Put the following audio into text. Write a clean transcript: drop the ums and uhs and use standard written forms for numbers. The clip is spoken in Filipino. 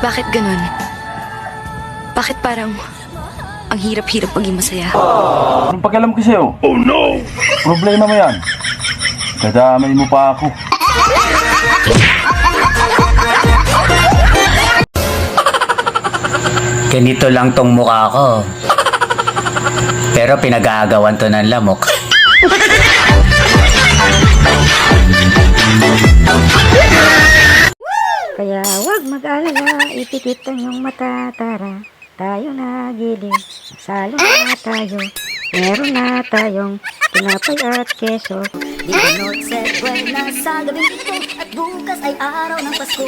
Bakit ganun? Bakit parang ang hirap-hirap maging masaya? Anong pakialam ko sa'yo? Oh no! Problema mo yan. Dadamay mo pa ako. Ganito lang tong mukha ko. Pero pinag-aagawan to ng lamok. Kaya wag mag-alala, ipikit ang iyong mata, tara. Tayo na giling, salo na tayo. Meron na tayong tinapay at keso. Di ba not said buenas sa gabing ito, at bukas ay araw ng Pasko.